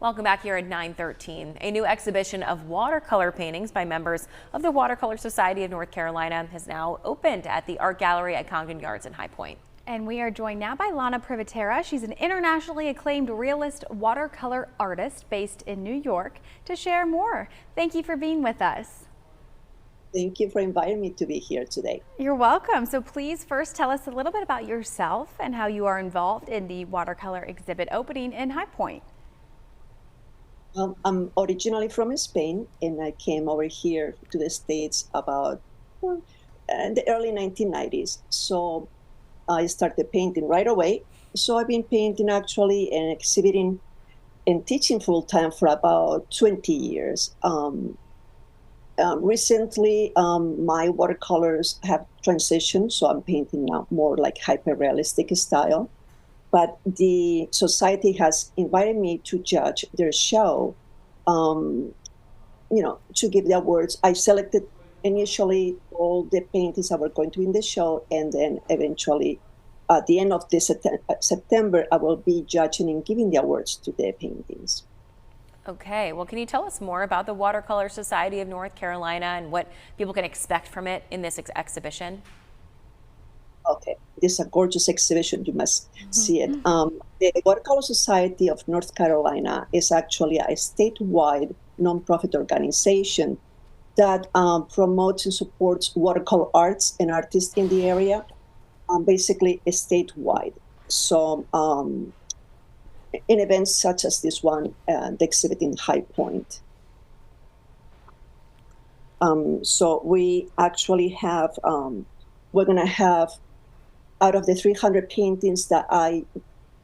Welcome back here at 9:13. A new exhibition of watercolor paintings by members of the Watercolor Society of North Carolina has now opened at the Art Gallery at Congdon Yards in High Point. And we are joined now by Lana Privatera. She's an internationally acclaimed realist watercolor artist based in New York to share more. Thank you for being with us. Thank you for inviting me to be here today. You're welcome. So please first tell us a little bit about yourself and how you are involved in the watercolor exhibit opening in High Point. I'm originally from Spain, and I came over here to the States about in the early 1990s. So I started painting right away. So I've been painting actually and exhibiting and teaching full time for about 20 years. Recently, my watercolors have transitioned, so I'm painting now more like hyper-realistic style. But the society has invited me to judge their show, to give the awards. I selected initially all the paintings that were going to be in the show, and then eventually, at the end of this September, I will be judging and giving the awards to the paintings. Okay, well, can you tell us more about the Watercolor Society of North Carolina and what people can expect from it in this exhibition? Okay, this is a gorgeous exhibition. You must see it. The Watercolor Society of North Carolina is actually a statewide nonprofit organization that promotes and supports watercolor arts and artists in the area, basically statewide. So in events such as this one, the exhibit in High Point. So we actually have, we're going to have, out of the 300 paintings that I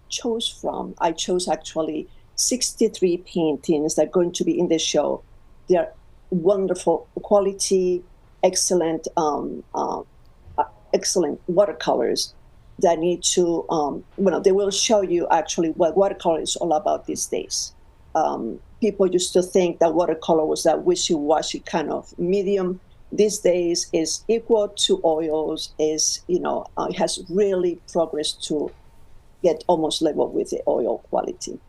chose actually 63 paintings that are going to be in the show. They're wonderful quality, excellent watercolors that need to, they will show you actually what watercolor is all about these days. People used to think that watercolor was that wishy-washy kind of medium. These days is equal to oils, it has really progressed to get almost level with the oil quality.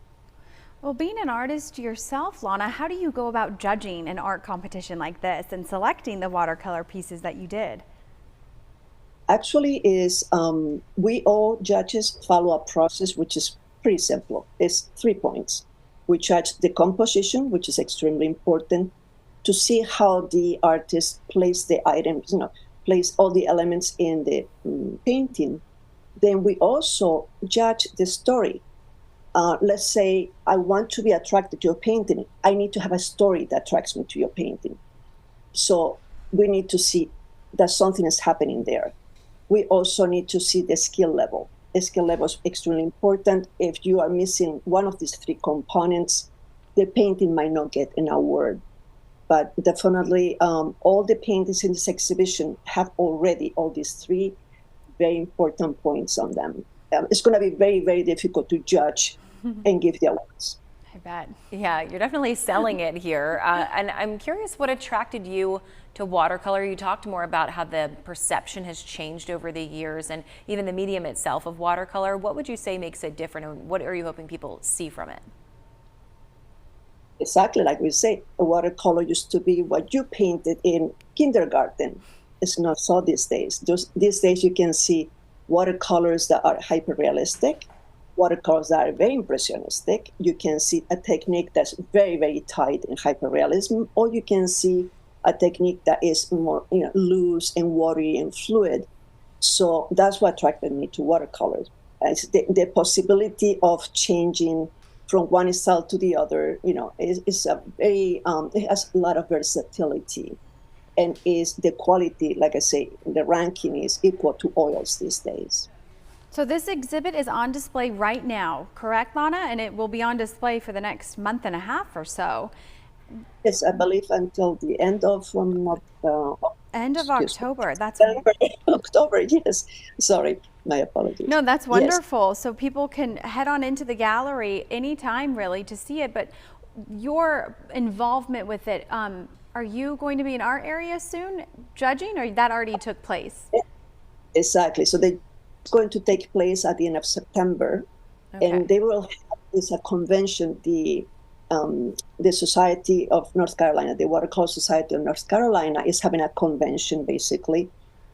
Well, being an artist yourself, Lana, how do you go about judging an art competition like this and selecting the watercolor pieces that you did? Actually, we all judges follow a process which is pretty simple. It's 3 points. We judge the composition, which is extremely important, to see how the artist placed the items, place all the elements in the painting. Then we also judge the story. Let's say I want to be attracted to your painting. I need to have a story that attracts me to your painting. So we need to see that something is happening there. We also need to see the skill level. The skill level is extremely important. If you are missing one of these 3 components, the painting might not get an award. But definitely all the paintings in this exhibition have already all these 3 very important points on them. It's going to be very, very difficult to judge and give the awards. I bet. Yeah, you're definitely selling it here. And I'm curious what attracted you to watercolor. You talked more about how the perception has changed over the years and even the medium itself of watercolor. What would you say makes it different, and what are you hoping people see from it? Exactly, like we say, a watercolor used to be what you painted in kindergarten. It's not so these days. These days you can see watercolors that are hyper-realistic, watercolors that are very impressionistic. You can see a technique that's very, very tight in hyper-realism, or you can see a technique that is more loose and watery and fluid. So that's what attracted me to watercolors. It's the possibility of changing from one style to the other, is a very, it has a lot of versatility, and is the quality, like I say, the ranking is equal to oils these days. So this exhibit is on display right now, correct, Lana? And it will be on display for the next month and a half or so. Yes, I believe until the end of October. That's October. Yes, sorry, my apologies. No, that's wonderful. Yes. So people can head on into the gallery anytime, really, to see it. But your involvement with it, are you going to be in our area soon, judging, or that already took place? Exactly. So it's going to take place at the end of September, and they will have a convention. The the Society of North Carolina, the Watercolor Society of North Carolina, is having a convention basically,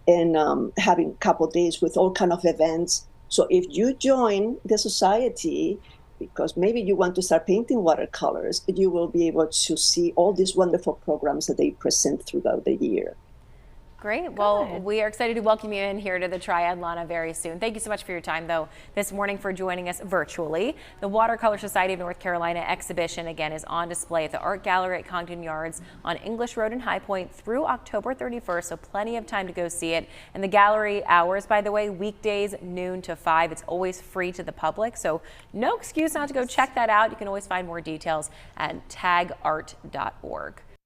and having a couple of days with all kind of events. So if you join the society, because maybe you want to start painting watercolors, you will be able to see all these wonderful programs that they present throughout the year. Great. Well, we are excited to welcome you in here to the Triadlana very soon. Thank you so much for your time, though, this morning, for joining us virtually. The Watercolor Society of North Carolina exhibition, again, is on display at the Art Gallery at Congdon Yards on English Road in High Point through October 31st, so plenty of time to go see it. And the gallery hours, by the way, weekdays noon to 5. It's always free to the public, so no excuse not to go check that out. You can always find more details at tagart.org.